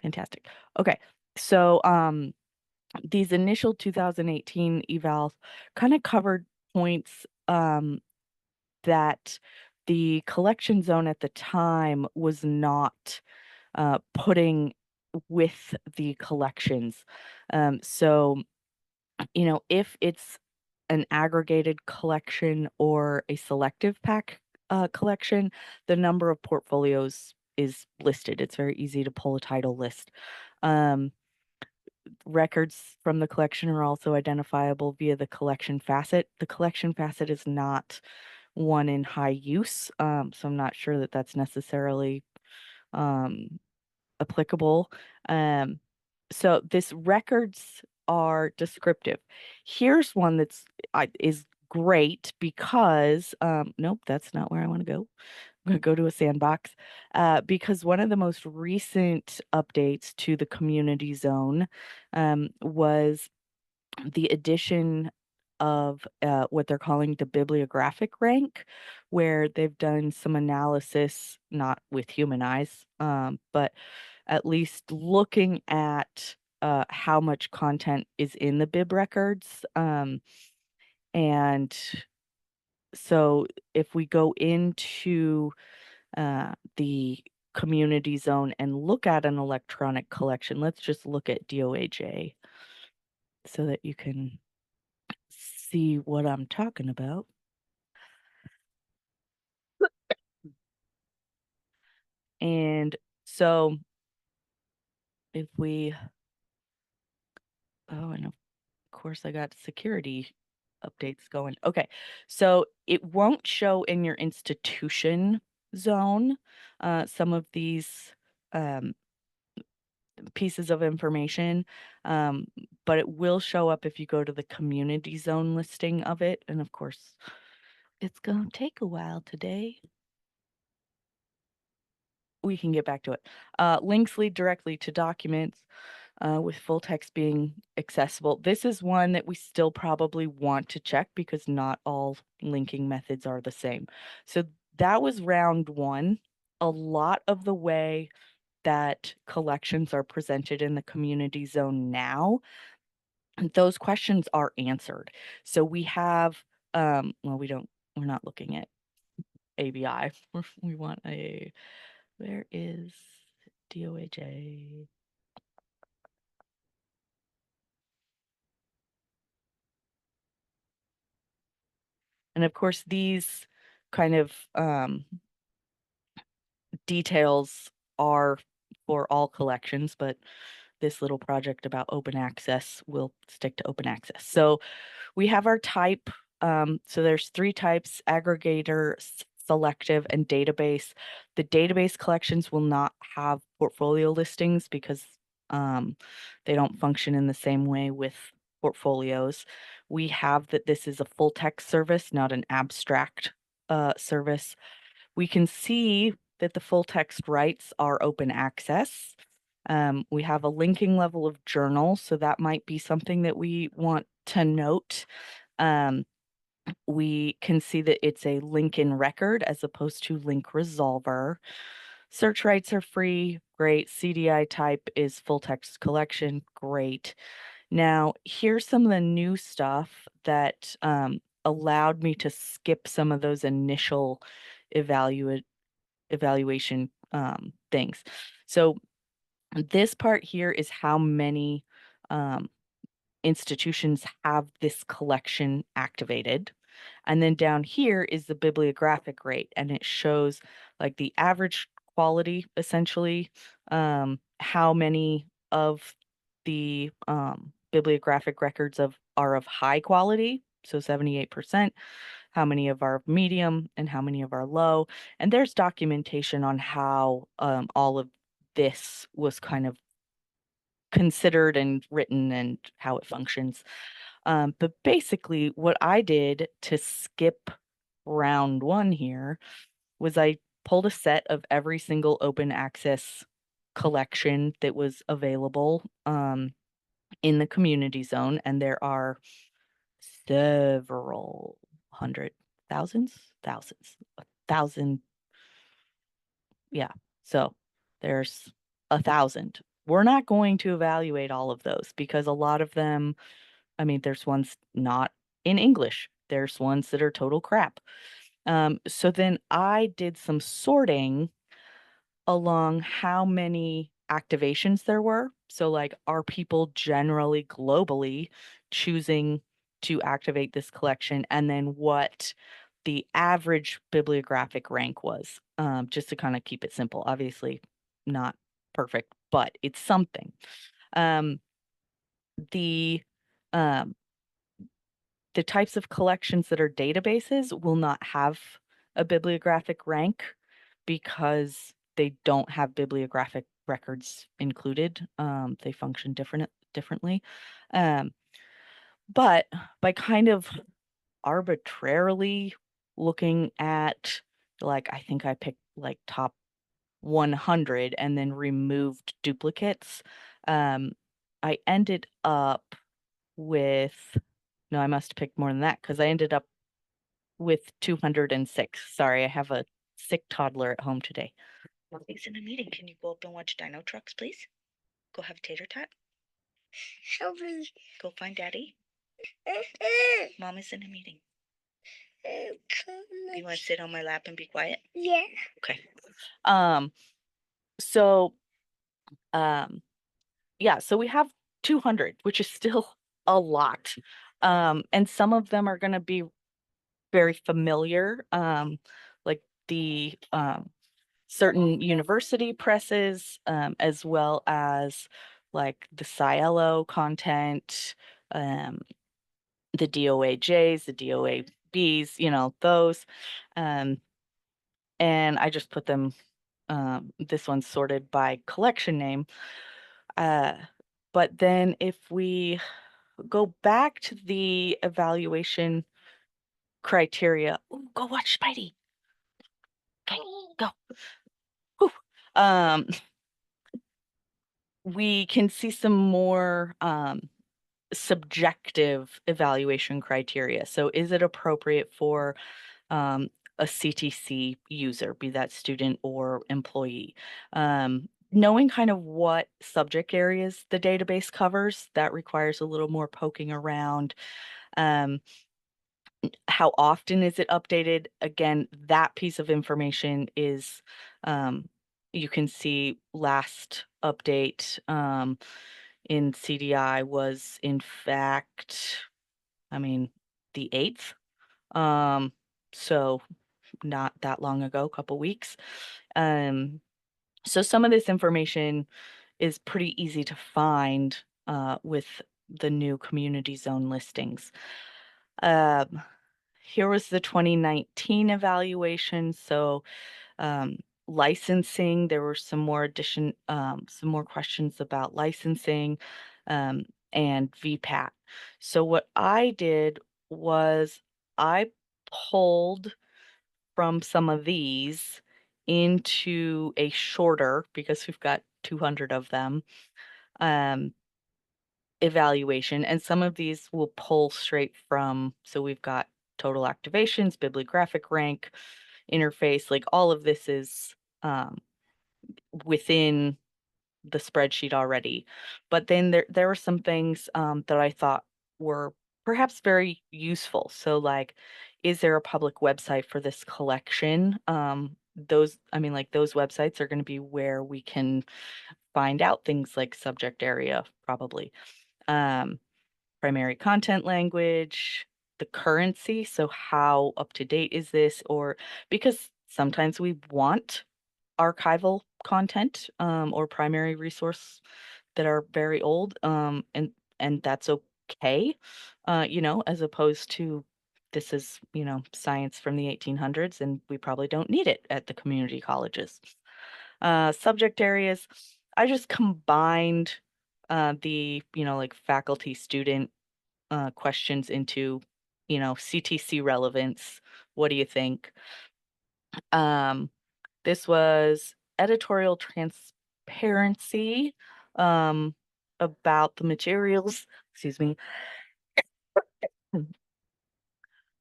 Fantastic. Okay. So these initial 2018 evals kind of covered points that the collection zone at the time was not putting with the collections. So, if it's an aggregated collection or a selective pack collection, the number of portfolios is listed. It's very easy to pull a title list. Um, Records from the collection are also identifiable via the collection facet. The collection facet is not one in high use, so I'm not sure that that's necessarily um, applicable. Um, so this records are descriptive. Here's one is great because nope, that's not where I want to go. I'm going to go to a sandbox because one of the most recent updates to the community zone was the addition of what they're calling the bibliographic rank, where they've done some analysis, not with human eyes, but at least looking at how much content is in the bib records. And so if we go into the community zone and look at an electronic collection, let's just look at DOAJ so that you can see what I'm talking about. And so if we, oh, and of course I got security updates going. Okay, so it won't show in your institution zone some of these um, pieces of information, um, but it will show up if you go to the community zone listing of it. And of course, it's going to take a while today. We can get back to it. Links lead directly to documents with full text being accessible. This is one that we still probably want to check because not all linking methods are the same. So that was round one. A lot of the way that collections are presented in the community zone now, those questions are answered. So we have, well, we're not looking at ABI. We want where is DOAJ? And of course, these kind of details are for all collections, but this little project about open access will stick to open access. So we have our type. So there's three types: aggregator, selective, and database. The database collections will not have portfolio listings because they don't function in the same way with portfolios. We have that this is a full text service, not an abstract service. We can see that the full text rights are open access. We have a linking level of journal, so that might be something that we want to note. We can see that it's a link in record as opposed to link resolver. Search rights are free, great. CDI type is full text collection, great. Now, here's some of the new stuff that allowed me to skip some of those initial evaluation things. So this part here is how many institutions have this collection activated. And then down here is the bibliographic rate, and it shows like the average quality, essentially, how many of the bibliographic records are of high quality, so 78%, how many of are medium, and how many of are low. And there's documentation on how all of this was kind of considered and written and how it functions. But basically, what I did to skip round one here was I pulled a set of every single open access collection that was available in the community zone, and there are several hundred thousands, a thousand. Yeah. So there's 1,000 we're not going to evaluate all of those because a lot of them, I mean, there's ones not in English. There's ones that are total crap. So then I did some sorting along how many activations there were. So, like, are people generally globally choosing to activate this collection? And then what the average bibliographic rank was, just to kind of keep it simple. Obviously, not perfect, but it's something. Um, the um, the types of collections that are databases will not have a bibliographic rank because they don't have bibliographic records included. They function differently. Um, but by kind of arbitrarily looking at, like, I think I picked like top 100 and then removed duplicates, um, I ended up with, no, I must have picked more than that because I ended up with 206. Sorry, I have a sick toddler at home today. Mommy's in a meeting. Can you go up and watch Dino Trucks, please? Go have a tater tot. Sorry. Go find Daddy. Mom is in a meeting. You want to sit on my lap and be quiet? Yeah. Okay. Um, so, yeah, so we have 200, which is still a lot. And some of them are going to be very familiar, like the certain university presses, as well as like the Sciello content, the DOAJs, the DOABs, those. Um, and I just put them, this one's sorted by collection name. But then if we go back to the evaluation criteria, ooh, go watch Spidey. Okay, go. Whew. Um, we can see some more subjective evaluation criteria. So is it appropriate for a CTC user, be that student or employee? Knowing kind of what subject areas the database covers, that requires a little more poking around. Um, how often is it updated? Again, that piece of information is, you can see last update in CDI was in fact, I mean, the 8th. So not that long ago, a couple weeks. So some of this information is pretty easy to find with the new community zone listings. Um, Here was the 2019 evaluation. So licensing, there were some more questions about licensing, um, and VPAT. So what I did was I pulled from some of these into a shorter, because we've got 200 of them, um, evaluation. And some of these will pull straight from, so we've got total activations, bibliographic rank, interface, like all of this is um, within the spreadsheet already. But then there were some things that I thought were perhaps very useful. So, like, is there a public website for this collection? Those, I mean, like, those websites are going to be where we can find out things like subject area, probably. Um, Primary content language, the currency. So how up to date is this? Or because sometimes we want archival content, or primary resource that are very old, and that's okay, as opposed to this is, science from the 1800s and we probably don't need it at the community colleges. Subject areas, I just combined the, like, faculty student questions into, CTC relevance. What do you think? Um, this was editorial transparency, um, about the materials. Excuse me.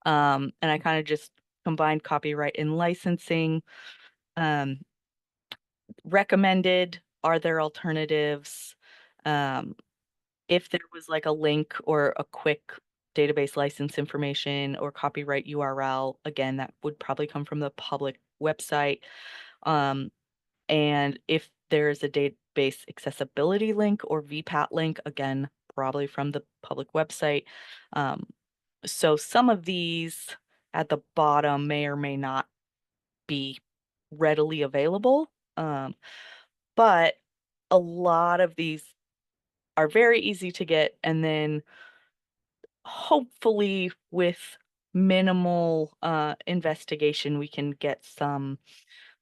And I kind of just combined copyright and licensing. Um, Recommended are there alternatives? Um, if there was like a link or a quick database license information or copyright URL, again, that would probably come from the public website. Um, and if there's a database accessibility link or VPAT link, again, probably from the public website. Um, so some of these at the bottom may or may not be readily available. But a lot of these are very easy to get, and then hopefully with minimal investigation, we can get some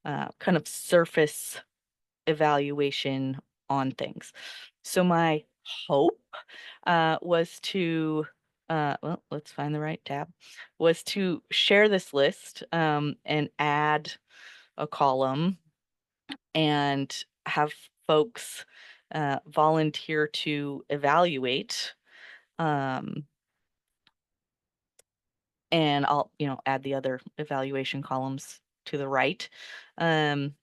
kind of surface evaluation on things. So my hope was to, well, let's find the right tab, was to share this list and add a column and have folks volunteer to evaluate. Um, and I'll, add the other evaluation columns to the right. Um,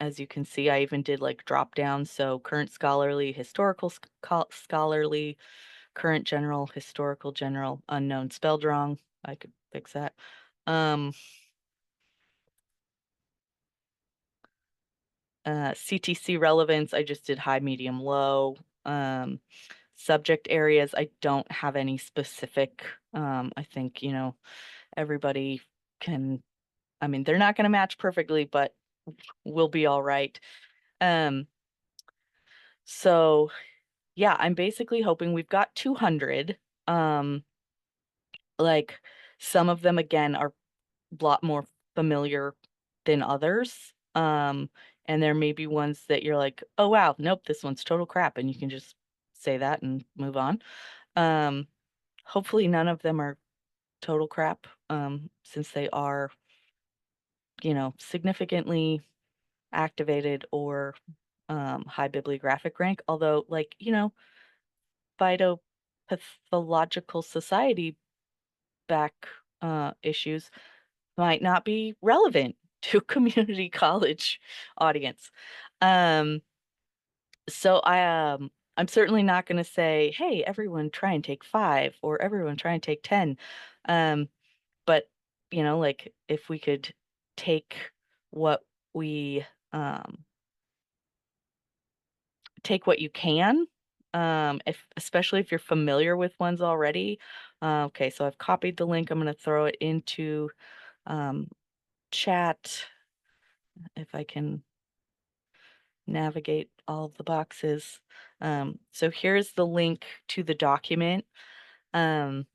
as you can see, I even did like drop down. So current scholarly, historical scholarly, current general, historical general, unknown spelled wrong. I could fix that. CTC relevance, I just did high, medium, low. Subject areas, I don't have any specific. I think, everybody can, I mean, they're not going to match perfectly, but we'll be all right. So yeah, I'm basically hoping we've got 200. Like some of them again are a lot more familiar than others. And there may be ones that you're like, oh wow, nope, this one's total crap, and you can just say that and move on. Um, hopefully none of them are total crap, since they are, significantly activated or high bibliographic rank. Although, like, phytopathological society back issues might not be relevant to a community college audience. Um, so I'm certainly not going to say, "Hey, everyone, try and take 5," or "Everyone, try and take 10." Um, but like if we could take what we take what you can, if especially if you're familiar with ones already. Okay, so I've copied the link. I'm going to throw it into um, chat if I can navigate all of the boxes. So here's the link to the document. Um,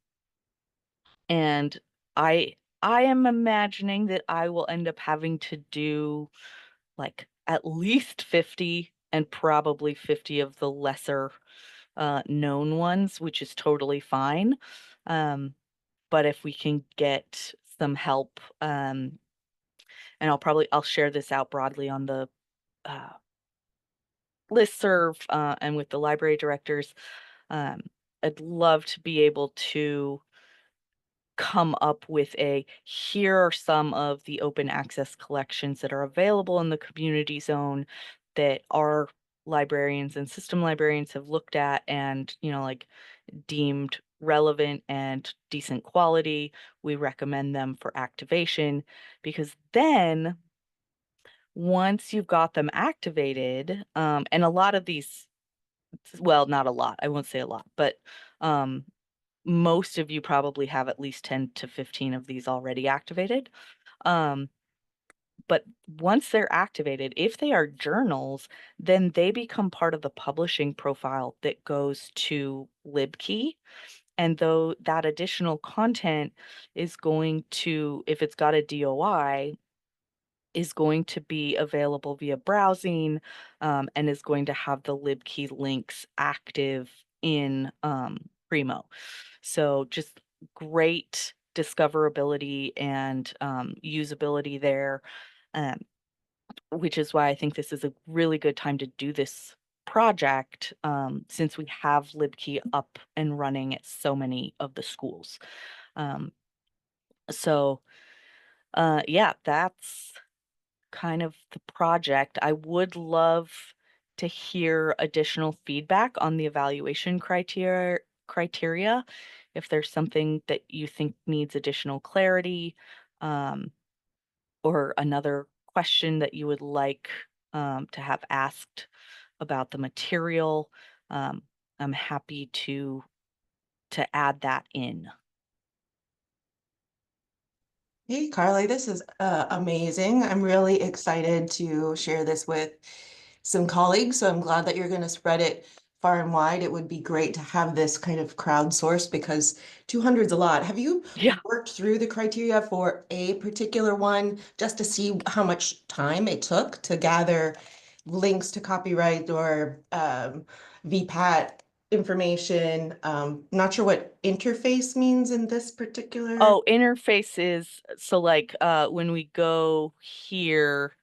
and I am imagining that I will end up having to do like at least 50 and probably 50 of the lesser known ones, which is totally fine. But if we can get some help, and I'll share this out broadly on the uh, listserv and with the library directors. Um, I'd love to be able to come up with here are some of the open access collections that are available in the community zone that our librarians and system librarians have looked at and, like deemed relevant and decent quality. We recommend them for activation because then once you've got them activated, and a lot of these, well, not a lot, I won't say a lot, but um, most of you probably have at least 10 to 15 of these already activated. Um, but once they're activated, if they are journals, then they become part of the publishing profile that goes to LibKey. And though that additional content is going to, if it's got a DOI, is going to be available via browsing, and is going to have the libkey links active in Primo. So just great discoverability and usability there, um, which is why I think this is a really good time to do this project, since we have libkey up and running at so many of the schools. Um, so yeah, that's kind of the project. I would love to hear additional feedback on the evaluation criteria. If there's something that you think needs additional clarity, um, or another question that you would like to have asked about the material, um, I'm happy to add that in. Hey, Carly, this is amazing. I'm really excited to share this with some colleagues. So I'm glad that you're going to spread it far and wide. It would be great to have this kind of crowdsourced because 200 is a lot. Have you Yeah. worked through the criteria for a particular one just to see how much time it took to gather links to copyright or VPAT information? Not sure what interface means in this particular. Oh, interfaces. So like when we go here,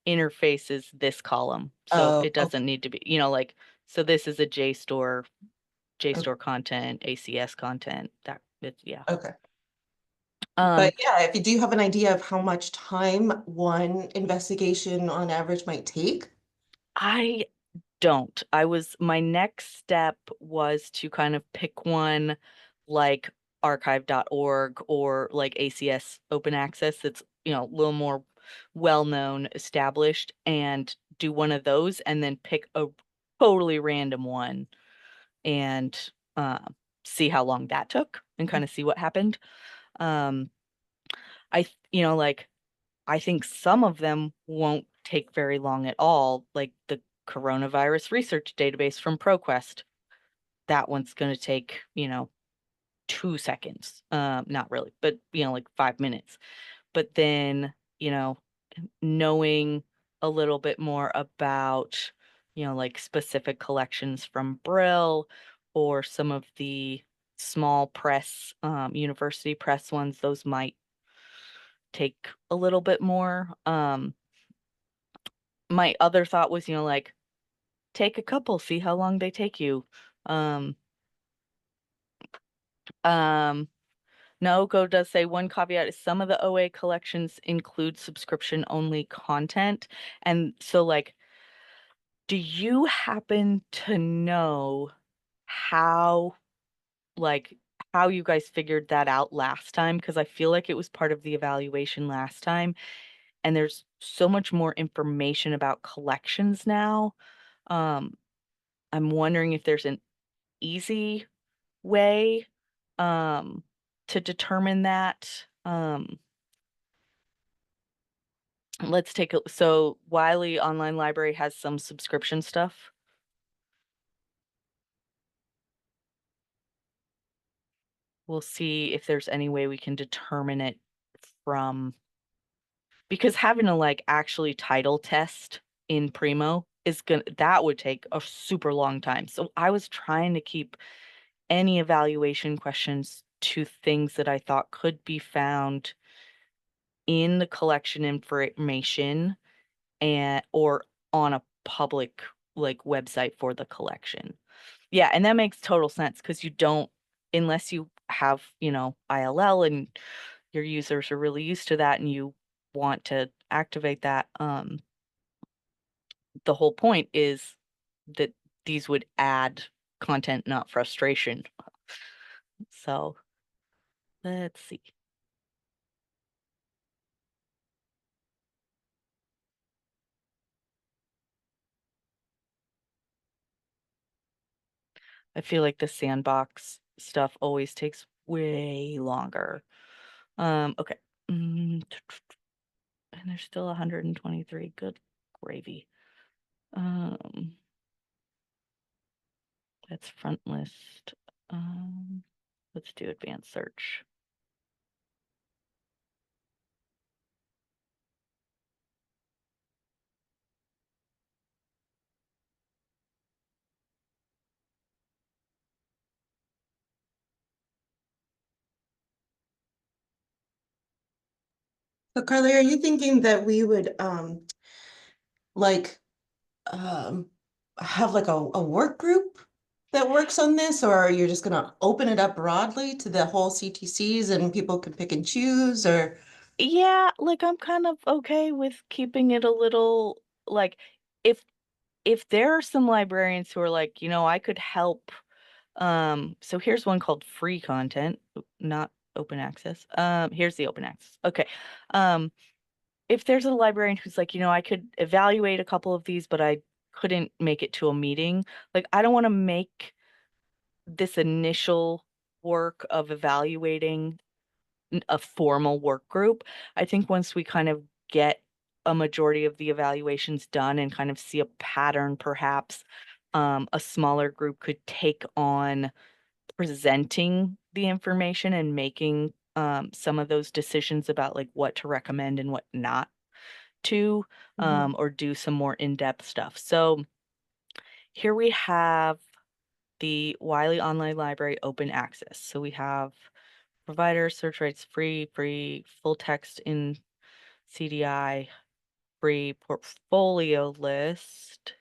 interface is this column. So Oh, it doesn't need to be, like, so this is a JSTOR, okay. JSTOR content, ACS content. That it's yeah. Okay. Um, But yeah, if you do have an idea of how much time one investigation on average might take. I don't. My next step was to kind of pick one like archive.org or like ACS open access that's, a little more well-known, established, and do one of those and then pick a totally random one and see how long that took and kind of see what happened. Um, like I think some of them won't take very long at all, like the coronavirus research database from ProQuest. That one's going to take, 2 seconds. Not really, but, like 5 minutes. But then, knowing a little bit more about, like specific collections from Brill or some of the small press, university press ones, those might take a little bit more. My other thought was, like take a couple, see how long they take you. Um, um, Naoko does say one caveat is some of the OA collections include subscription only content. And so like, do you happen to know how like how you guys figured that out last time? Because I feel like it was part of the evaluation last time, and there's so much more information about collections now. Um, I'm wondering if there's an easy way um to determine that. Let's take a so Wiley Online Library has some subscription stuff. We'll see if there's any way we can determine it from because having to like actually title test in Primo is gonna that would take a super long time. So I was trying to keep any evaluation questions to things that I thought could be found in the collection information and or on a public like website for the collection. Yeah, and that makes total sense because you don't unless you have, ILL and your users are really used to that and you want to activate that, the whole point is that these would add content, not frustration. So let's see. I feel like the sandbox stuff always takes way longer. Okay. Mm, and there's still 123. Good gravy. Um, that's front list. Let's do advanced search. So Carly, are you thinking that we would like um have like a work group that works on this, or you're just gonna open it up broadly to the whole CTCs and people can pick and choose, or Yeah, like I'm kind of okay with keeping it a little like if if there are some librarians who are like, I could help. So here's one called free content, not open access. Here's the open access. Okay. Um, if there's a librarian who's like, I could evaluate a couple of these, but I couldn't make it to a meeting, like I don't want to make this initial work of evaluating a formal work group. I think once we kind of get a majority of the evaluations done and kind of see a pattern, perhaps a smaller group could take on presenting the information and making some of those decisions about like what to recommend and what not to, Mhm. or do some more in-depth stuff. So here we have the Wiley Online Library open access. So we have provider search rights free, full text in CDI, free portfolio list.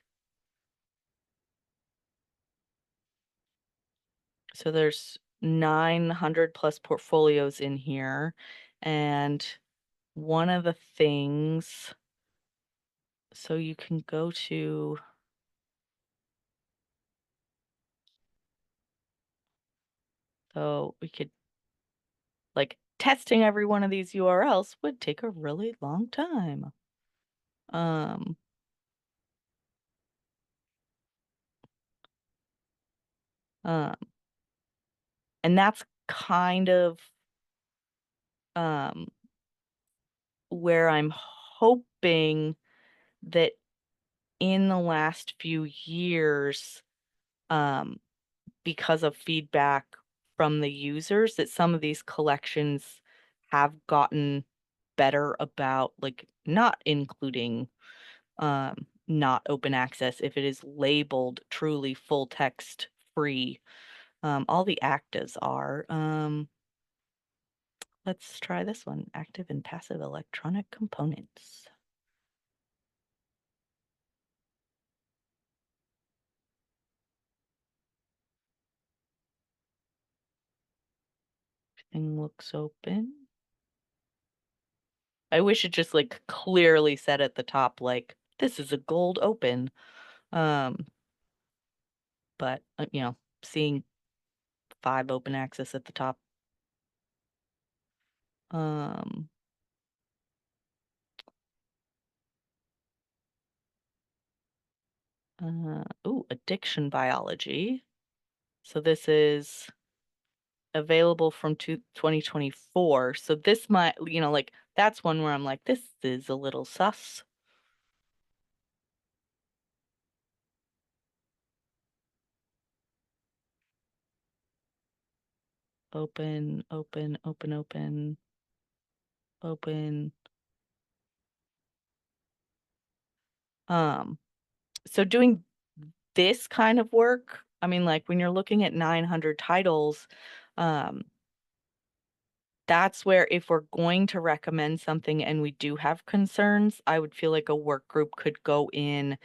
So there's 900 plus portfolios in here. And one of the things, so you can go to, so we could, like, testing every one of these URLs would take a really long time. Um, um, and that's kind of um, where I'm hoping that in the last few years, um, because of feedback from the users, that some of these collections have gotten better about like not including not open access if it is labeled truly full text free. All the actives are. Let's try this one. Active and passive electronic components. Everything looks open. I wish it just like clearly said at the top, like, this is a gold open. Um, but seeing 5 open access at the top. Um, ooh, addiction biology. So this is available from 2024. So this might, like that's one where I'm like, this is a little sus. Open, open, open, open, open. Um, so doing this kind of work, I mean, like when you're looking at 900 titles, um, that's where if we're going to recommend something and we do have concerns, I would feel like a work group could go in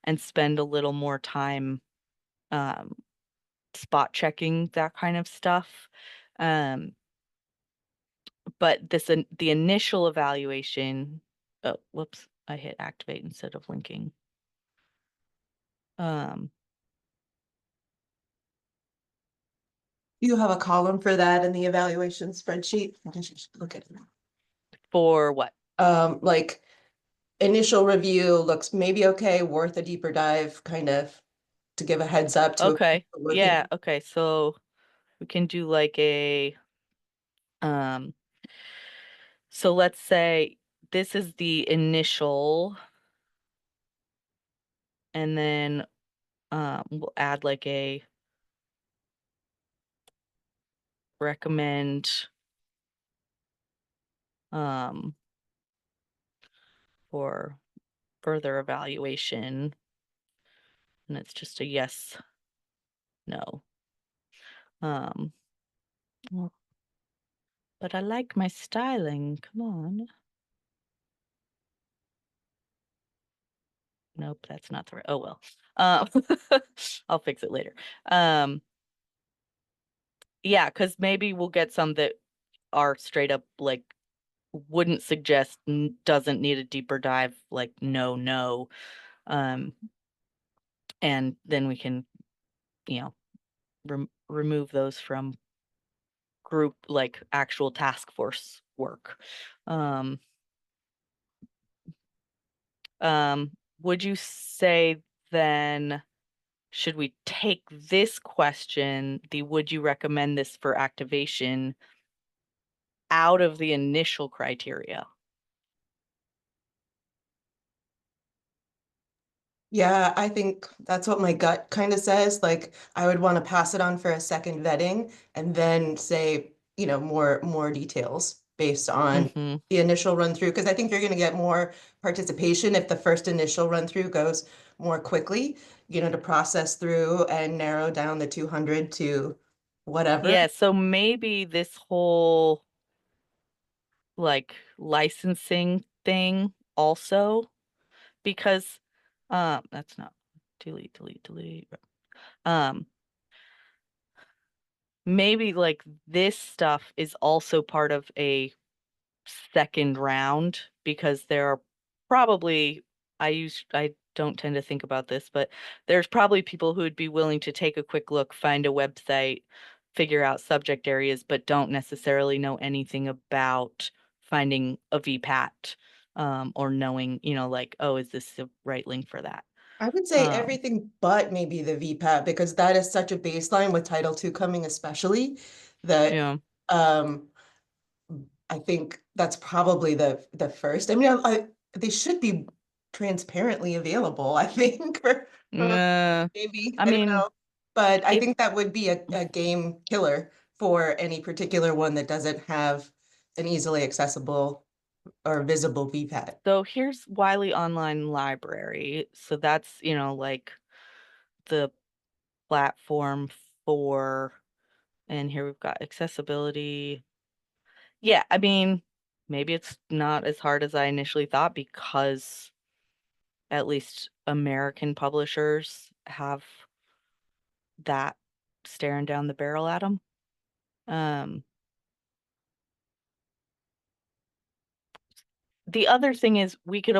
and spend a little more time um, spot checking that kind of stuff. Um, but the initial evaluation, oh, whoops, I hit activate instead of linking. Um, You have a column for that in the evaluation spreadsheet. I guess you should look at it now. for what? Like initial review looks maybe okay, worth a deeper dive, kind of to give a heads up to Okay, working. yeah, okay, so we can do like a um so let's say this is the initial, and then we'll add like a recommend um for further evaluation, and it's just a yes, no. Um well, but I like my styling. Come on. Nope, that's not the right. Oh well. Um I'll fix it later. Um yeah, because maybe we'll get some that are straight up like wouldn't suggest, doesn't need a deeper dive, like no. Um And then we can, you know, remove those from group, like actual task force work. Um, um, would you say then, should we take this question, the would you recommend this for activation, out of the initial criteria? Yeah, I think that's what my gut kind of says. Like, I would want to pass it on for a second vetting and then say, more details based on Mm-hmm. the initial run through. Because I think you're going to get more participation if the first initial run through goes more quickly, to process through and narrow down the 200 to whatever. Yeah, so maybe this whole like licensing thing also, because that's not delete. Um maybe like this stuff is also part of a second round, because there are probably, I don't tend to think about this, but there's probably people who would be willing to take a quick look, find a website, figure out subject areas, but don't necessarily know anything about finding a VPAT, or knowing, like, oh, is this the right link for that? I would say Um, everything but maybe the VPAT because that is such a baseline with Title II coming especially that yeah. um I think that's probably the first. I mean, they should be transparently available, I think, for maybe, I I don't mean, know. But I if think that would be a game killer for any particular one that doesn't have an easily accessible or visible VPAT. so here's Wiley Online Library. So that's, like the platform for, and here we've got accessibility. Yeah, I mean, maybe it's not as hard as I initially thought, because at least American publishers have that staring down the barrel at them. Um, the other thing is we could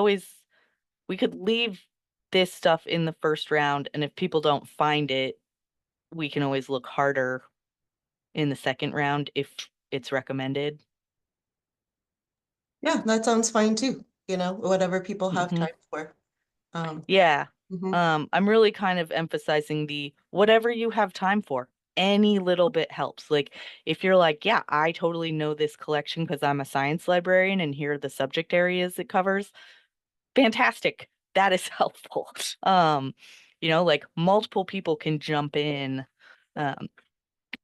leave this stuff in the first round, and if people don't find it, we can always look harder in the second round if it's recommended. Yeah, that sounds fine too. Whatever people have Hmm. time for. Um, Yeah. mhm. I'm really kind of emphasizing the whatever you have time for. Any little bit helps. Like, if you're like, yeah, I totally know this collection because I'm a science librarian and here are the subject areas it covers, fantastic. That is helpful. Like multiple people can jump in, um,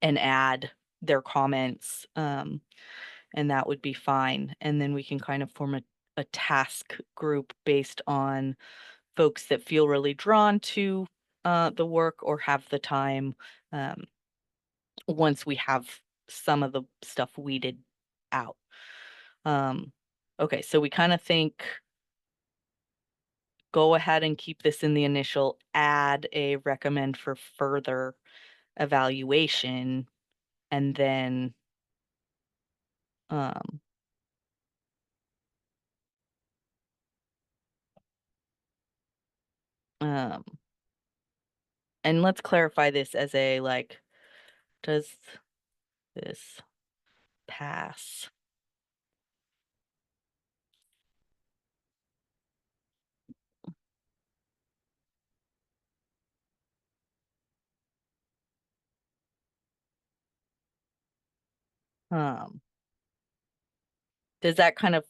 and add their comments, and that would be fine. And then we can kind of form a task group based on folks that feel really drawn to the work or have the time, um, once we have some of the stuff weeded out. Um, okay, so we kind of think go ahead and keep this in the initial, add a recommend for further evaluation, and then um, um, and let's clarify this as a like, does this pass? Um, does that kind of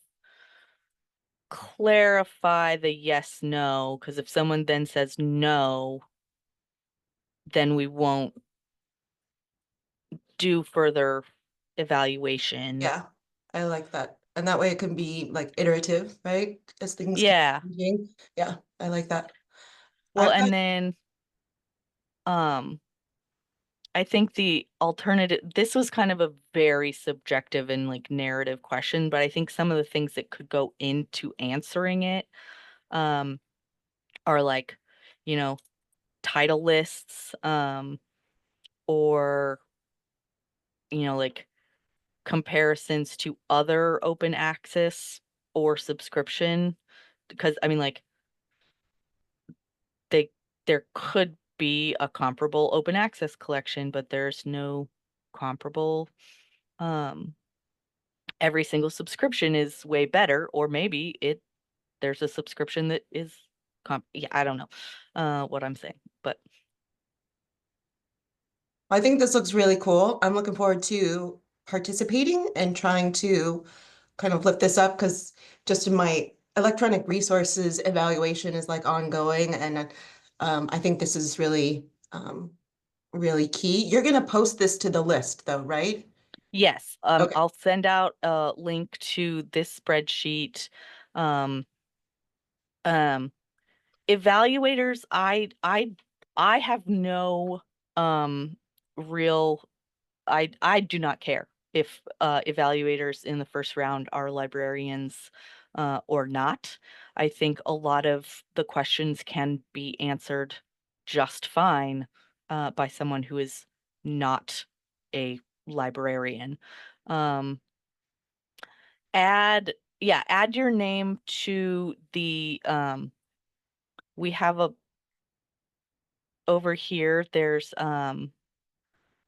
clarify the yes, no? Because if someone then says no, then we won't do further evaluation. Yeah, I like that. And that way it can be like iterative, right? As things keep Yeah. changing. Yeah, I like that. Well, I've got and then um I think the alternative, this was kind of a very subjective and like narrative question, but I think some of the things that could go into answering it um are like, you know, title lists, or like comparisons to other open access or subscription, because I mean, like, they there could be a comparable open access collection, but there's no comparable. Um, every single subscription is way better, or maybe there's a subscription that is yeah, I don't know what I'm saying, but I think this looks really cool. I'm looking forward to participating and trying to kind of lift this up because just in my electronic resources evaluation is like ongoing, and I think this is really key. You're gonna post this to the list though, right? yes, Okay. I'll send out a link to this spreadsheet. Um, um, evaluators, I have no real I do not care if evaluators in the first round are librarians or not. I think a lot of the questions can be answered just fine by someone who is not a librarian. Um, add, yeah, add your name to the, we have a, over here, there's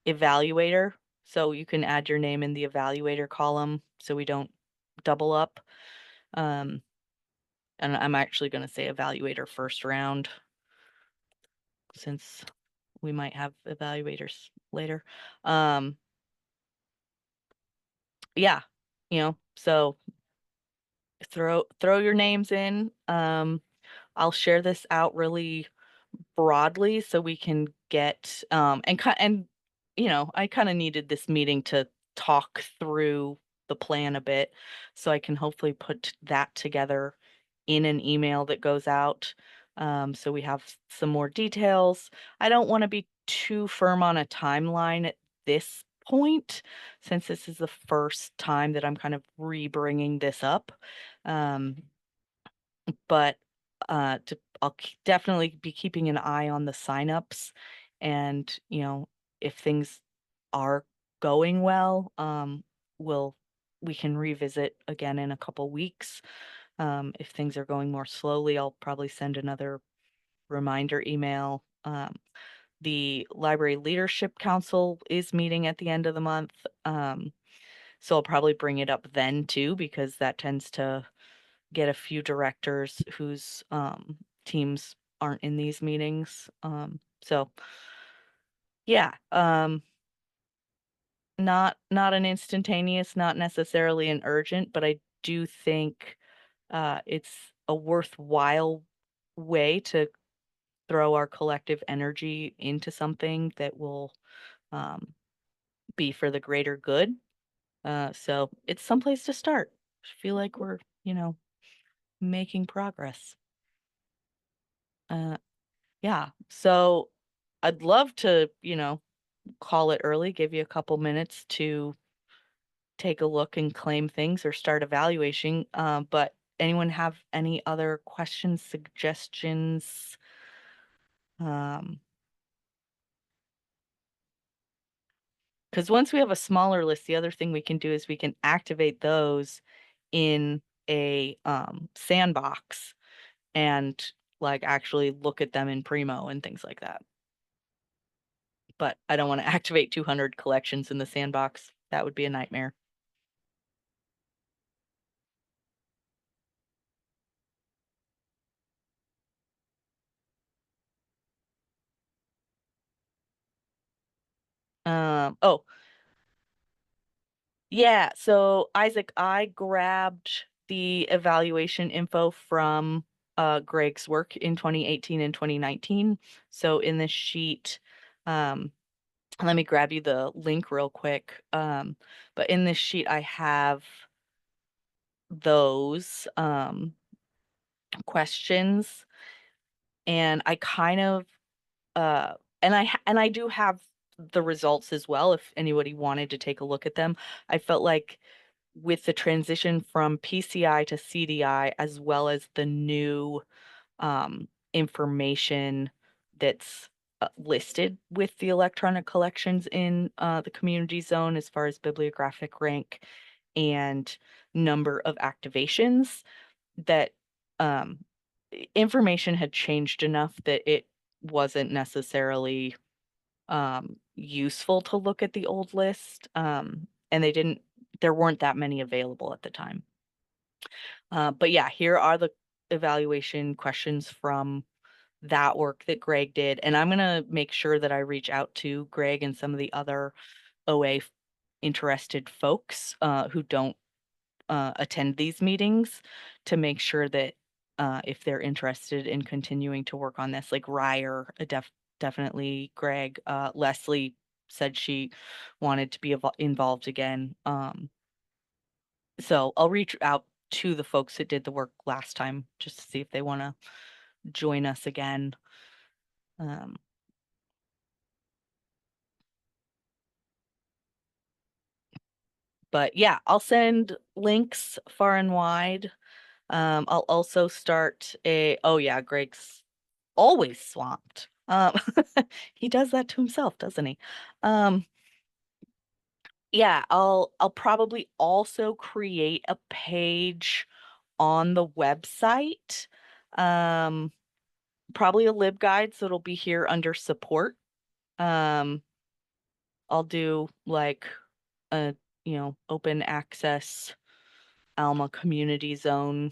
evaluator. So you can add your name in the evaluator column so we don't double up. Um, and I'm actually going to say evaluator first round since we might have evaluators later. Um, yeah, so throw your names in. I'll share this out really broadly so we can get and I kind of needed this meeting to talk through the plan a bit so I can hopefully put that together in an email that goes out so we have some more details. I don't want to be too firm on a timeline at this point since this is the first time that I'm kind of re-bringing this up. Um, but definitely be keeping an eye on the signups and if things are going well we'll we can revisit again in a couple weeks. If things are going more slowly, I'll probably send another reminder email. The library leadership council is meeting at the end of the month, so I'll probably bring it up then too because that tends to get a few directors whose teams aren't in these meetings. So yeah, not an instantaneous, not necessarily an urgent, but I do think it's a worthwhile way to throw our collective energy into something that will um, be for the greater good. So it's someplace to start. I feel like we're, making progress. Uh, Yeah. So I'd love to, call it early, give you a couple minutes to take a look and claim things or start evaluation. But anyone have any other questions, suggestions? Um, because once we have a smaller list, the other thing we can do is we can activate those in a sandbox and like actually look at them in Primo and things like that. But I don't want to activate 200 collections in the sandbox. That would be a nightmare. Oh, yeah. So Isaac, I grabbed the evaluation info from Greg's work in 2018 and 2019. So in this sheet, um, let me grab you the link real quick. But in this sheet, I have those questions, and I kind of and I do have the results as well if anybody wanted to take a look at them. I felt like with the transition from PCI to CDI, as well as the new information that's listed with the electronic collections in the community zone as far as bibliographic rank and number of activations, that um, information had changed enough that it wasn't necessarily useful to look at the old list. And there weren't that many available at the time. But yeah, here are the evaluation questions from that work that Greg did. And I'm going to make sure that I reach out to Greg and some of the other OA interested folks who don't attend these meetings to make sure that if they're interested in continuing to work on this, like Ryer, definitely Greg, Leslie said she wanted to be involved again. So I'll reach out to the folks that did the work last time just to see if they want to join us again. Um, but yeah, I'll send links far and wide. I'll also start oh yeah, Greg's always swamped. He does that to himself, doesn't he? Yeah, I'll probably also create a page on the website. Um, Probably a LibGuide, so it'll be here under support. Um, I'll do like a, open access Alma Community Zone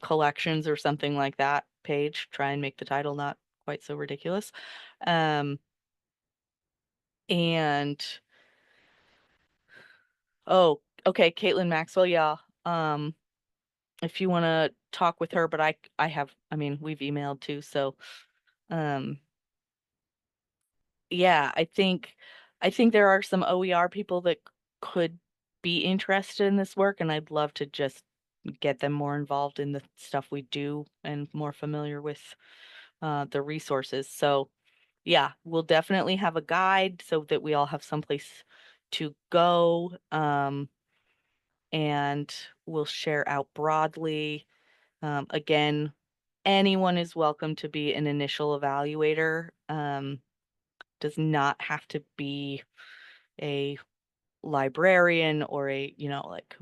collections or something like that page. Try and make the title not quite so ridiculous. Um, and oh, okay, Caitlin Maxwell, yeah. If you want to talk with her, but I mean, we've emailed too, so um, yeah, I think there are some OER people that could be interested in this work, and I'd love to just get them more involved in the stuff we do and more familiar with the resources. So yeah, we'll definitely have a guide so that we all have someplace to go. And we'll share out broadly. Again, anyone is welcome to be an initial evaluator. Does not have to be a librarian or a, like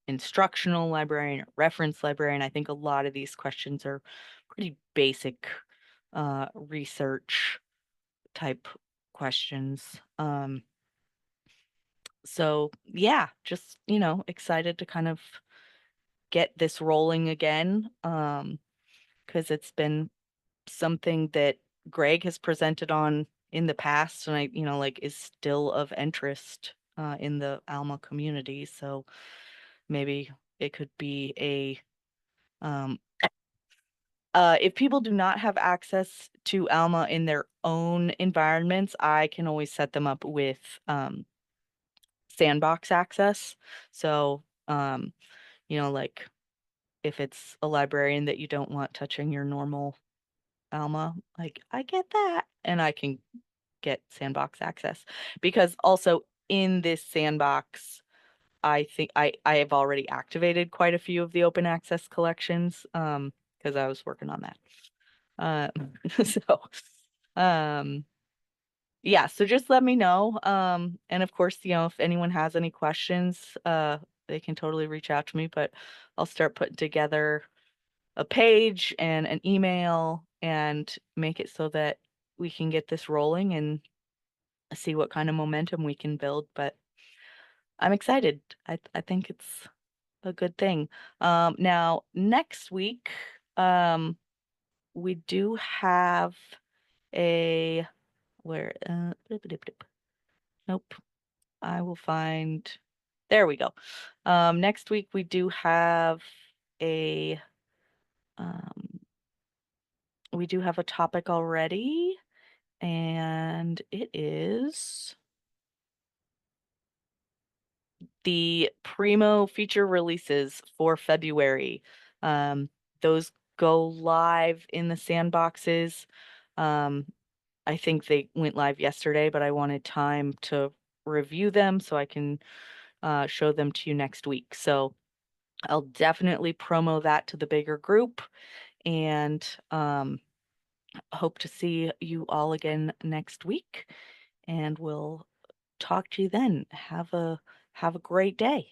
instructional librarian or reference librarian. I think a lot of these questions are pretty basic research type questions. So yeah, just, excited to kind of get this rolling again. Because it's been something that Greg has presented on in the past and like is still of interest in the Alma community. So maybe it could be um, if people do not have access to Alma in their own environments, I can always set them up with sandbox access. So, like if it's a librarian that you don't want touching your normal Alma, like I get that, and I can get sandbox access because also in this sandbox, I think I have already activated quite a few of the open access collections because I was working on that. So um yeah, so just let me know. And of course, if anyone has any questions, they can totally reach out to me, but I'll start putting together a page and an email and make it so that we can get this rolling and see what kind of momentum we can build. But I'm excited. I think it's a good thing. Now next week, we do have a where nope. I will find there we go. Next week we do have a um we do have a topic already, and it is the Primo feature releases for February. Um, those go live in the sandboxes. Um, I think they went live yesterday, but I wanted time to review them so I can show them to you next week. So I'll definitely promo that to the bigger group and hope to see you all again next week. And we'll talk to you then. Have a great day.